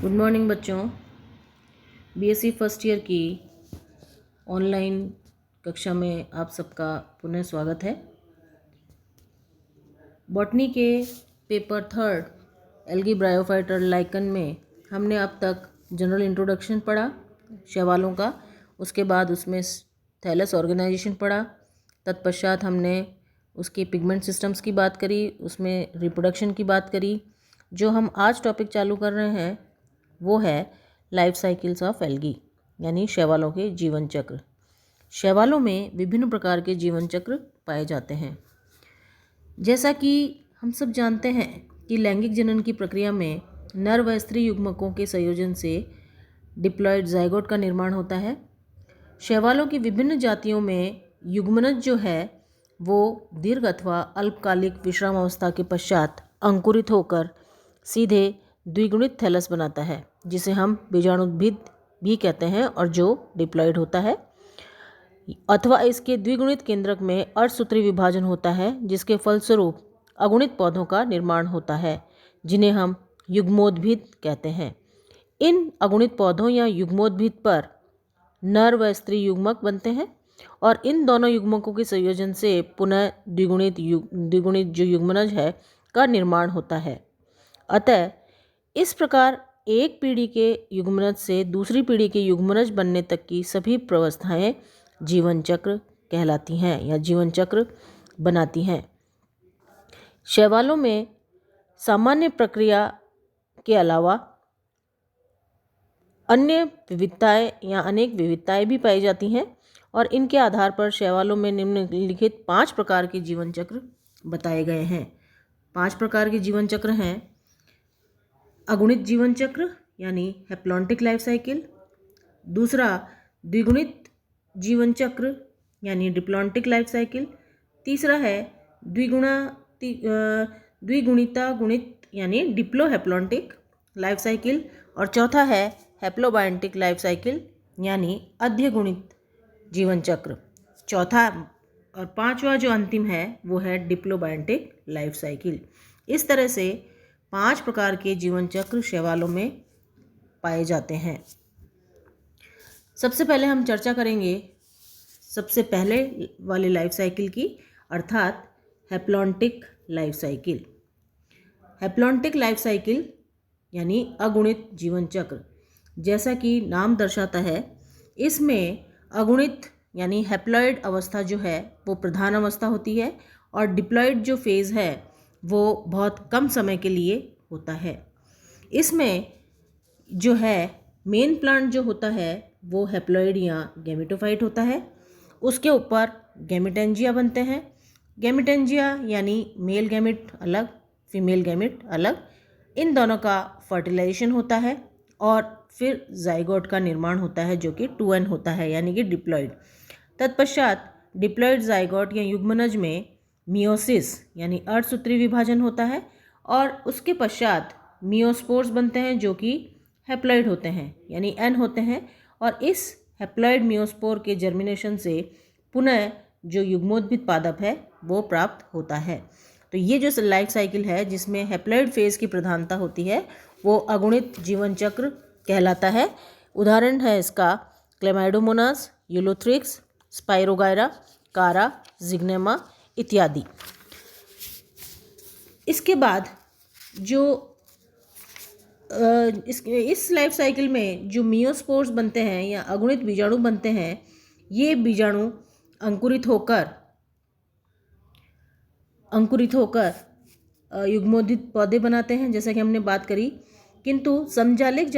Good morning बच्चों। BSc first year की online कक्षा में आप सबका पुनः स्वागत है। बॉटनी के पेपर थर्ड एल्गी ब्रायोफाइटर लाइकन में हमने अब तक जनरल इंट्रोडक्शन पढ़ा शैवालों का। उसके बाद उसमें थैलस ऑर्गेनाइजेशन पढ़ा। तत्पश्चात हमने उसके पिगमेंट सिस्टम्स की बात करी, उसमें रिप्रोडक्शन की बात करी। जो हम आज टॉपिक चालू कर रहे हैं वो है लाइफ साइकिल्स ऑफ एल्गी, यानी शैवालों के जीवन चक्र। शैवालों में विभिन्न प्रकार के जीवन चक्र पाए जाते हैं। जैसा कि हम सब जानते हैं कि लैंगिक जनन की प्रक्रिया में नर व स्त्री युग्मकों के संयोजन से डिप्लॉयड जाइगोट का निर्माण होता है। शैवालों की विभिन्न जातियों में युग्मनज जो है वो दीर्घ अथवा अल्पकालिक विश्राम अवस्था के पश्चात अंकुरित होकर सीधे द्विगुणित थैलस बनाता है, जिसे हम बीजाणुद्भिद भी कहते हैं, और जो डिप्लॉयड होता है। अथवा इसके द्विगुणित केंद्रक में अर्धसूत्री विभाजन होता है, जिसके फलस्वरूप अगुणित पौधों का निर्माण होता है, जिन्हें हम युग्मोद्भिद कहते हैं। इन अगुणित पौधों या युग्मोद्भिद पर नर व स्त्री युग्मक बनते हैं और इन दोनों युग्मकों के संयोजन से पुनः द्विगुणित जो युग्मनज है का निर्माण होता है। अतः इस प्रकार एक पीढ़ी के युग्मनज से दूसरी पीढ़ी के युग्मनज बनने तक की सभी प्रवस्थाएं जीवन चक्र कहलाती हैं या जीवन चक्र बनाती हैं। शैवालों में सामान्य प्रक्रिया के अलावा अन्य विविधताएं या अनेक विविधताएं भी पाई जाती हैं और इनके आधार पर शैवालों में निम्नलिखित 5 प्रकार के जीवन चक्र बताए गए हैं। 5 प्रकार के जीवन चक्र हैं: अगुणित जीवन चक्र यानी हैप्लॉन्टिक लाइफ साइकिल, दूसरा द्विगुणित जीवन चक्र यानी डिप्लॉन्टिक लाइफ साइकिल, तीसरा है द्विगुणिता गुणित यानी डिप्लोहैप्लॉन्टिक लाइफ साइकिल, और चौथा है हैप्लोबायंटिक लाइफ साइकिल यानी अध्यगुणित जीवन चक्र। चौथा और पांचवा जो अंतिम है वो है डिप्लोबायंटिक लाइफ साइकिल। इस तरह से 5 प्रकार के जीवन चक्र शैवालों में पाए जाते हैं। सबसे पहले हम चर्चा करेंगे सबसे पहले वाले लाइफ साइकिल की, अर्थात haplontic life cycle. Haplontic life cycle यानी अगुणित जीवन चक्र, जैसा कि नाम दर्शाता है, इसमें अगुणित यानी हैप्लॉइड अवस्था जो है वो प्रधान अवस्था होती है और डिप्लॉइड जो फेज़ है वो बहुत कम समय के लिए होता है। इसमें जो है मेन प्लांट जो होता है वो हैप्लॉइड या गैमेटोफाइट होता है। उसके ऊपर गैमेटेंजिया बनते हैं। गैमेटेंजिया यानी मेल गैमेट अलग, फीमेल गैमेट अलग, इन दोनों का फर्टिलाइजेशन होता है और फिर जाइगोट का निर्माण होता है जो कि 2n होता है यानी कि डिप्लॉइड। तत्पश्चात डिप्लॉइड जाइगोट या युग्मनज में मियोसिस यानी अर्धसूत्री विभाजन होता है और उसके पश्चात मियोस्पोर्स बनते हैं जो कि हैप्लॉइड होते हैं यानी n होते हैं, और इस हैप्लॉइड मियोस्पोर के जर्मिनेशन से पुनः जो युग्मोद्भिद पादप है वो प्राप्त होता है। तो ये जो लाइफ साइकिल है जिसमें हैप्लॉइड फेज की प्रधानता होती है वो अगुणित जीवन चक्र कहलाता है। उदाहरण है इसका क्लेमाइडोमोनास, यूलोथ्रिक्स, स्पाइरोगायरा, कारा, जिग्नेमा इत्यादि। इसके बाद जो इस लाइफ साइकिल में जो मियोस्पोर्स बनते हैं या अगुणित बीजाणु बनते हैं, ये बीजाणु अंकुरित होकर युग्मोद्भिद पौधे बनाते हैं, जैसा कि हमने बात करी। किंतु समजालिक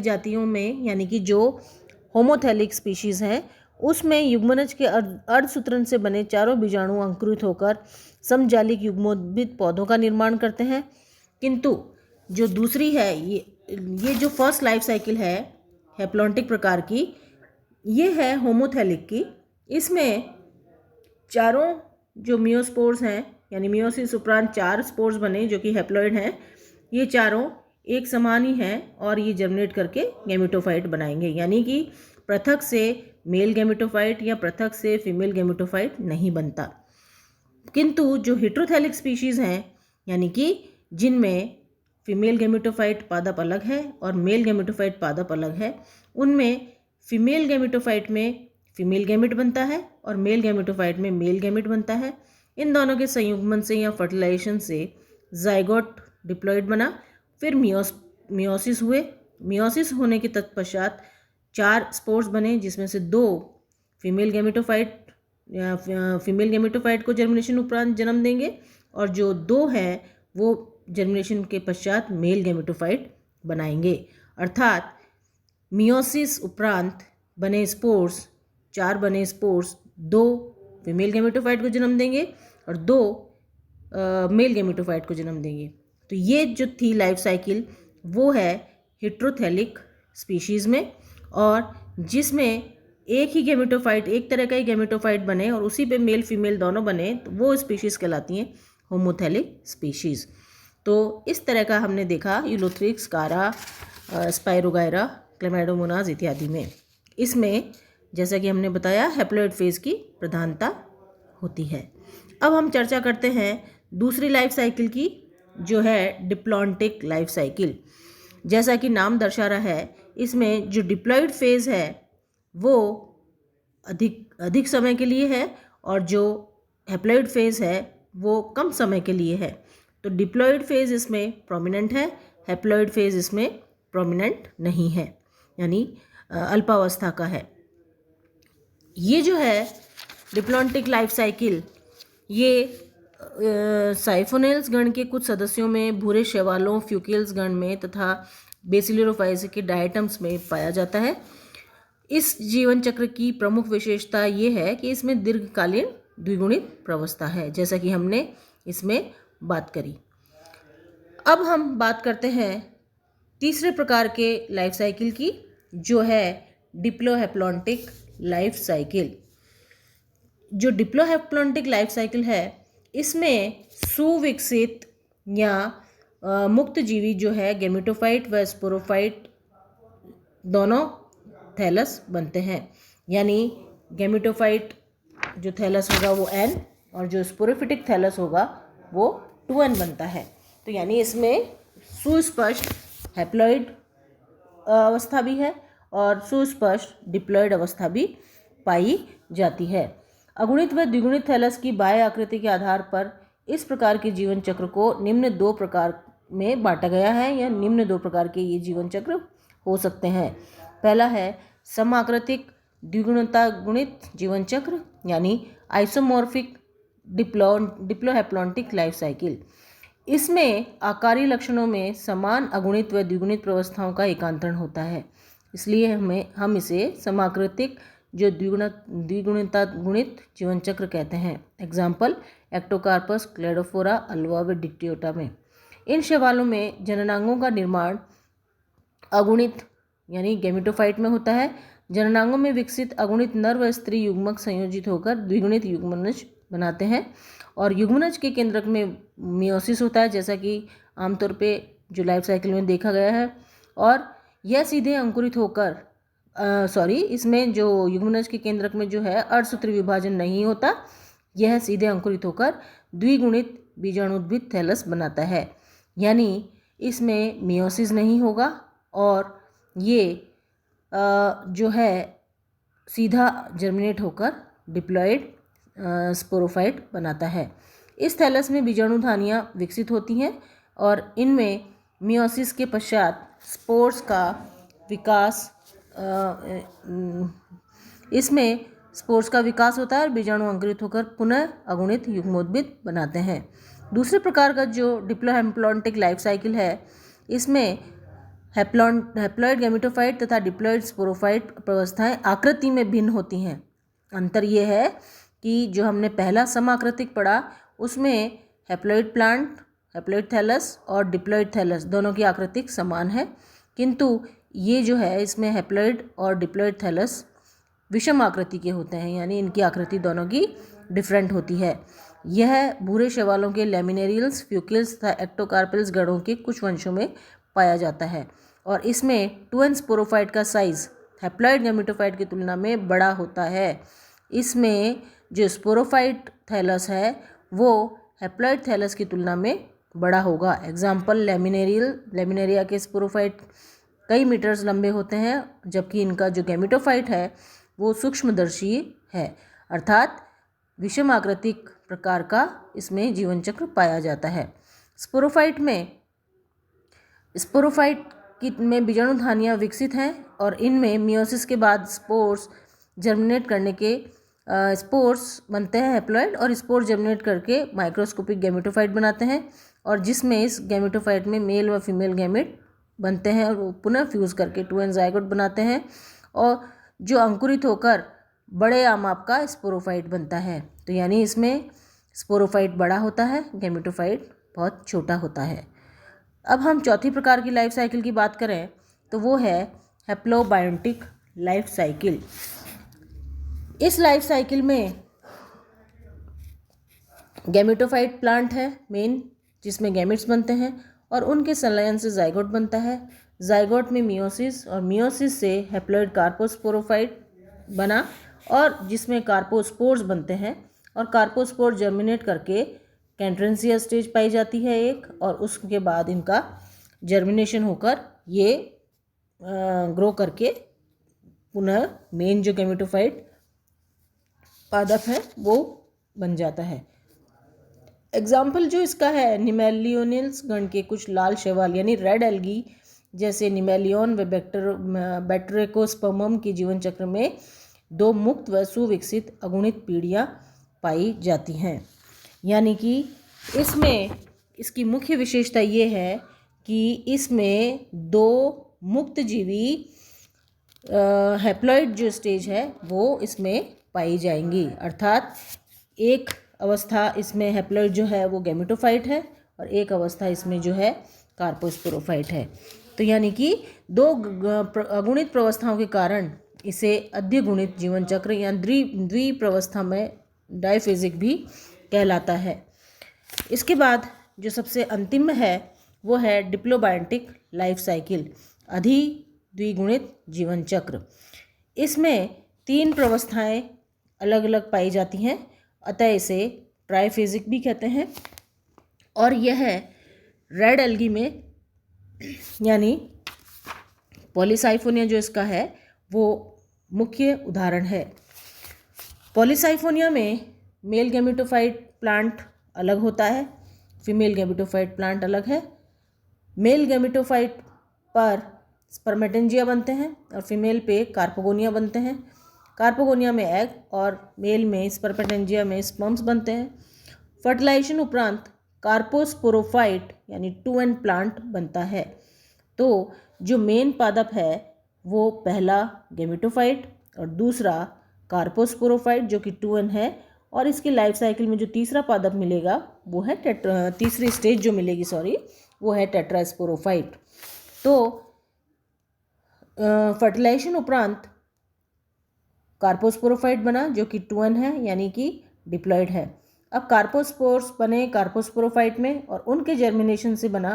जातियों में यानी कि जो होमोथैलिक स्पीशीज़ हैं उसमें युग्मनज के अर्धसूत्रन से बने चारों बीजाणु अंकुरित होकर समजालिक युग्मोद्भिद पौधों का निर्माण करते हैं। किंतु जो दूसरी है ये जो फर्स्ट लाइफ साइकिल है हैप्लॉन्टिक प्रकार की, ये है होमोथैलिक की। इसमें चारों जो मियोस्पोर्स हैं यानी मियोसिस उपरांत 4 स्पोर्स बने जो कि हैप्लॉइड हैं, ये चारों एक समान ही हैं और ये जर्मिनेट करके गैमेटोफाइट बनाएंगे, यानी कि पृथक से मेल गैमेटोफाइट या पृथक से फीमेल गैमेटोफाइट नहीं बनता। किंतु जो हेट्रोथैलिक स्पीशीज़ हैं यानी कि जिनमें फीमेल गैमेटोफाइट पादप अलग है और मेल गैमेटोफाइट पादप अलग है, उनमें फीमेल गैमेटोफाइट में फीमेल गैमेट बनता है और मेल गैमेटोफाइट में मेल गैमेट बनता है। इन दोनों के संयुग्मन से या फर्टिलाइजेशन से जाइगोट डिप्लॉइड बना, फिर मियोसिस हुए। मियोसिस होने के तत्पश्चात 4 स्पोर्स बने, जिसमें से 2 फीमेल गैमेटोफाइट को जर्मिनेशन उपरांत जन्म देंगे और जो 2 हैं वो जर्मिनेशन के पश्चात मेल गैमेटोफाइट बनाएंगे। अर्थात मियोसिस उपरांत बने स्पोर्स, 4 बने स्पोर्स 2 फीमेल गैमेटोफाइट को जन्म देंगे और 2 मेल गैमेटोफाइट को जन्म देंगे। तो ये जो थी लाइफ साइकिल वो है हेट्रोथैलिक स्पीशीज़ में, और जिसमें एक ही गैमेटोफाइट, एक तरह का ही गैमेटोफाइट बने और उसी पे मेल फीमेल दोनों बने, तो वो स्पीशीज़ कहलाती हैं होमोथैलिक स्पीशीज़। तो इस तरह का हमने देखा यूलोथ्रिक्स, कारा, स्पाइरोगायरा, क्लेमाइडोमोनाज इत्यादि में। इसमें जैसा कि हमने बताया हैप्लॉइड फेज़ की प्रधानता होती है। अब हम चर्चा करते हैं दूसरी लाइफ साइकिल की, जो है डिप्लॉन्टिक लाइफ साइकिल। जैसा कि नाम दर्शा रहा है, इसमें जो डिप्लॉइड फेज़ है वो अधिक समय के लिए है और जो हैप्लॉइड फेज़ है वो कम समय के लिए है। तो डिप्लॉइड फेज़ इसमें प्रोमिनेंट है, हैप्लॉइड फेज़ इसमें प्रोमिनेंट नहीं है, यानी अल्पावस्था का है। ये जो है डिप्लॉन्टिक लाइफ साइकिल, ये साइफोनेल्स गण के कुछ सदस्यों में, भूरे शैवालों, फ्यूकेल्स गण में तथा बेसिलियोफाइसी के डायटम्स में पाया जाता है। इस जीवन चक्र की प्रमुख विशेषता ये है कि इसमें दीर्घकालीन द्विगुणित प्रवस्था है, जैसा कि हमने इसमें बात करी। अब हम बात करते हैं तीसरे प्रकार के लाइफ साइकिल की, जो है डिप्लोहैप्लॉन्टिक लाइफ साइकिल। जो डिप्लोहैप्लॉन्टिक लाइफ साइकिल है, इसमें सुविकसित या मुक्त जीवी जो है गैमेटोफाइट व स्पोरोफाइट दोनों थैलस बनते हैं, यानी गैमेटोफाइट जो थैलस होगा वो N और जो स्पोरोफिटिक थैलस होगा वो 2N बनता है। तो यानी इसमें सुस्पष्ट हैप्लॉइड अवस्था भी है और सुस्पष्ट डिप्लॉइड अवस्था भी पाई जाती है। अगुणित व द्विगुणित थैलस की बाह्य आकृति के आधार पर इस प्रकार के जीवन चक्र को निम्न 2 प्रकार में बांटा गया है, या निम्न 2 प्रकार के ये जीवन चक्र हो सकते हैं। पहला है समाकृतिक द्विगुणता गुणित जीवन चक्र, यानी आइसोमॉर्फिक डिप्लोहैप्लॉन्टिक लाइफ साइकिल। इसमें आकारी लक्षणों में समान अगुणित व द्विगुणित प्रवस्थाओं का एकांतरण होता है, इसलिए हम इसे समाकृतिक जो द्विगुणिता गुणित जीवन चक्र कहते हैं। एग्जाम्पल एक्टोकार्पस, क्लेडोफोरा, अल्वा व डिक्टियोटा में। इन शैवालों में जननांगों का निर्माण अगुणित यानी गैमेटोफाइट में होता है। जननांगों में विकसित अगुणित नर व स्त्री युग्मक संयोजित होकर द्विगुणित युग्मनज बनाते हैं और युग्मनज के केंद्रक में मियोसिस होता है, जैसा कि आमतौर पे जो लाइफ साइकिल में देखा गया है। और यह सीधे अंकुरित होकर इसमें जो युग्मनज के केंद्रक में जो है अर्धसूत्री विभाजन नहीं होता, यह सीधे अंकुरित होकर द्विगुणित बीजाणुद्भिद थैलस बनाता है, यानी इसमें मियोसिस नहीं होगा और ये जो है सीधा जर्मिनेट होकर डिप्लॉइड स्पोरोफाइट बनाता है। इस थैलस में बीजाणुधानियाँ विकसित होती हैं और इनमें मियोसिस के पश्चात स्पोर्स का विकास इसमें स्पोर्स का विकास होता है और बीजाणु अंकुरित होकर पुनः अगुणित युग्मोद्भिद बनाते हैं। दूसरे प्रकार का जो डिप्लोहैप्लॉन्टिक लाइफ साइकिल है, इसमें हैप्लॉइड गैमेटोफाइट तथा डिप्लॉइड स्पोरोफाइट प्रवस्थाएं आकृति में भिन्न होती हैं। अंतर यह है कि जो हमने पहला समाकृतिक पढ़ा उसमें हैप्लॉइड प्लांट, हैप्लॉइड थैलस और डिप्लॉइड थैलस दोनों की आकृति समान है, किंतु ये जो है इसमें हैप्लॉइड और डिप्लॉइड थैलस विषम आकृति के होते हैं, यानी इनकी आकृति दोनों की डिफरेंट होती है। यह भूरे शैवालों के लैमिनेरियल्स, फ्यूकिल्स तथा एक्टोकार्पल्स गणों के कुछ वंशों में पाया जाता है और इसमें 2N स्पोरोफाइट का साइज हैप्लॉइड गैमेटोफाइट की तुलना में बड़ा होता है। इसमें जो स्पोरोफाइट थैलस है वो हैप्लॉइड थैलस की तुलना में बड़ा होगा। एग्जाम्पल लेमिनेरिया के स्पोरोफाइट कई मीटर्स लंबे होते हैं, जबकि इनका जो गैमेटोफाइट है वो सूक्ष्मदर्शी है, अर्थात विषम आकृतिक प्रकार का इसमें जीवन चक्र पाया जाता है। स्पोरोफाइट में बीजाणुधानियाँ विकसित हैं और इनमें मियोसिस के बाद स्पोर्स जर्मिनेट करने के स्पोर्स बनते हैं हैप्लॉइड, और स्पोर जर्मिनेट करके माइक्रोस्कोपिक गैमेटोफाइट बनाते हैं, और जिसमें इस गैमेटोफाइट में मेल व फीमेल गैमेट बनते हैं और वो पुनः फ्यूज़ करके 2n ज़ाइगोट बनाते हैं, और जो अंकुरित होकर बड़े आमाप का स्पोरोफाइट बनता है। तो यानी इसमें स्पोरोफाइट बड़ा होता है, गैमेटोफाइट बहुत छोटा होता है। अब हम चौथी प्रकार की लाइफ साइकिल की बात करें तो वो है हैप्लोबायोटिक लाइफ साइकिल। इस लाइफ साइकिल में गैमेटोफाइट प्लांट है मेन, जिसमें गैमेट्स बनते हैं और उनके संलयन से जाइगोट बनता है। जाइगोट में मियोसिस, और मियोसिस से हैप्लॉइड कार्पोस्पोरोफाइट बना, और जिसमें कार्पोस्पोर्स बनते हैं, और कार्पोस्पोर जर्मिनेट करके कैंट्रेंसिया स्टेज पाई जाती है एक, और उसके बाद इनका जर्मिनेशन होकर ये ग्रो करके पुनः मेन जो गैमेटोफाइट पादप है वो बन जाता है। एग्जाम्पल जो इसका है निमेलियोनिल्स गण के कुछ लाल शैवाल यानी रेड एल्गी जैसे निमेलियन व बैक्टेरियोस्पर्मम के जीवन चक्र में 2 मुक्त व सुविकसित अगुणित पीढ़ियाँ पाई जाती हैं। यानी कि इसमें इसकी मुख्य विशेषता ये है कि इसमें 2 मुक्त जीवी हैप्लॉइड जो स्टेज है वो इसमें पाई जाएंगी, अर्थात एक अवस्था इसमें हैप्लॉइड जो है वो गैमेटोफाइट है और एक अवस्था इसमें जो है कार्पोस्पोरोफाइट है। तो यानी कि 2 अगुणित प्रवस्थाओं के कारण इसे अद्विगुणित जीवन चक्र या द्विप्रवस्था में डायफेजिक भी कहलाता है। इसके बाद जो सबसे अंतिम है वो है डिप्लोबायोटिक लाइफ साइकिल, द्विगुणित जीवन चक्र। इसमें 3 प्रवस्थाएं अलग अलग पाई जाती हैं, अतः इसे ट्राइफेजिक भी कहते हैं। और यह रेड एल्गी में यानी पॉलीसाइफोनिया जो इसका है वो मुख्य उदाहरण है। पॉलीसाइफोनिया में मेल गैमेटोफाइट प्लांट अलग होता है, फीमेल गैमेटोफाइट प्लांट अलग है। मेल गैमेटोफाइट पर स्पर्मेटेंजिया बनते हैं और फीमेल पे कार्पोगोनिया बनते हैं। कार्पोगोनिया में एग और मेल में स्पर्मेटेंजिया में स्पर्म्स बनते हैं। फर्टिलाइजेशन उपरांत कार्पोस्पोरोफाइट यानी 2n प्लांट बनता है। तो जो मेन पादप है वो पहला गैमेटोफाइट और दूसरा कार्पोस्पोरोफाइट जो कि 2n है, और इसकी लाइफ साइकिल में जो तीसरा पादप मिलेगा वो है तीसरी स्टेज जो मिलेगी वो है टेट्रास्पोरोफाइट। तो फर्टिलाइजेशन उपरांत कार्पोस्पोरोफाइट बना जो कि 2n है यानी कि डिप्लॉइड है। अब कार्पोस्पोर्स बने कार्पोस्पोरोफाइट में और उनके जर्मिनेशन से बना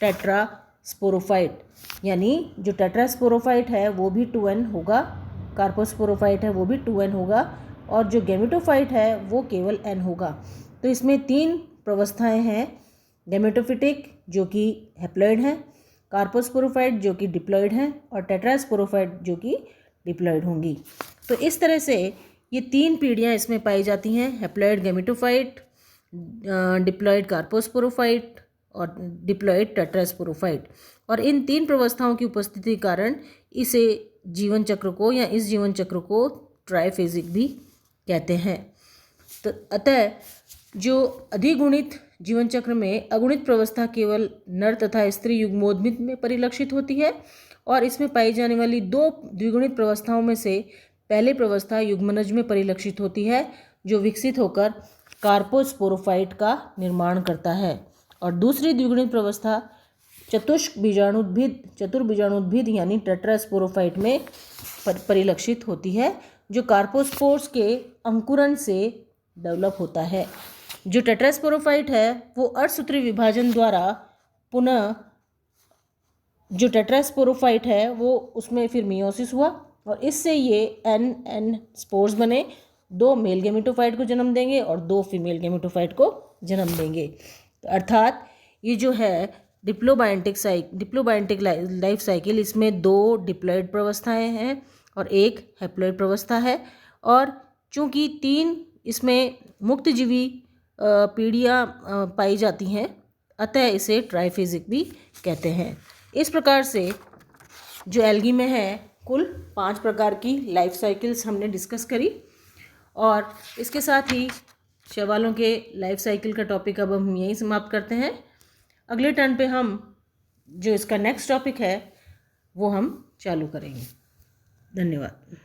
टेट्रास्पोरोफाइट, यानी जो टेट्रास्पोरोफाइट है वो भी 2n होगा, कार्पोस्पोरोफाइट है वो भी 2n होगा, और जो गैमेटोफाइट है वो केवल n होगा। तो इसमें 3 प्रवस्थाएं हैं, गैमेटोफिटिक जो कि हैप्लॉइड है, कार्पोस्पोरोफाइट जो कि डिप्लॉइड है, और टेट्रास्पोरोफाइट जो कि डिप्लॉइड होंगी। तो इस तरह से ये 3 पीढ़ियाँ इसमें पाई जाती हैं, हैप्लॉइड गैमेटोफाइट, डिप्लॉइड कार्पोस्पोरोफाइट और डिप्लॉइड टेट्रास्पोरोफाइट। और इन 3 प्रवस्थाओं की उपस्थिति के कारण इस जीवन चक्र को ट्राइफेजिक भी कहते हैं। तो अतः जो अधिगुणित जीवन चक्र में अगुणित प्रवस्था केवल नर तथा स्त्री युग्मोद्भिद में परिलक्षित होती है, और इसमें पाई जाने वाली 2 द्विगुणित प्रवस्थाओं में से पहली प्रवस्था युग्मनज में परिलक्षित होती है जो विकसित होकर कार्पोस्पोरोफाइट का निर्माण करता है, और दूसरी द्विगुणित प्रवस्था चतुर्बीजाणुद्भिद यानी टेट्रास्पोरोफाइट में परिलक्षित होती है जो कार्पोस्पोर्स के अंकुरण से डेवलप होता है। जो टेट्रास्पोरोफाइट है वो अर्धसूत्री विभाजन द्वारा पुनः जो टेट्रास्पोरोफाइट है वो उसमें फिर मियोसिस हुआ और इससे ये n स्पोर्स बने, 2 मेल गैमेटोफाइट को जन्म देंगे और 2 फीमेल गैमेटोफाइट को जन्म देंगे। तो अर्थात ये जो है डिप्लोबायोटिक लाइफ साइकिल, इसमें 2 डिप्लॉयड प्रवस्थाएं हैं और 1 हैप्लॉयड प्रवस्था है। और चूंकि 3 इसमें मुक्तजीवी पीढ़ियाँ पाई जाती हैं, अतः इसे ट्राइफेजिक भी कहते हैं। इस प्रकार से जो एल्गी में है कुल 5 प्रकार की लाइफ साइकिल्स हमने डिस्कस करी, और इसके साथ ही शैवालों के लाइफ साइकिल का टॉपिक अब हम यहीं समाप्त करते हैं। अगले टर्न पे हम जो इसका नेक्स्ट टॉपिक है वो हम चालू करेंगे। धन्यवाद।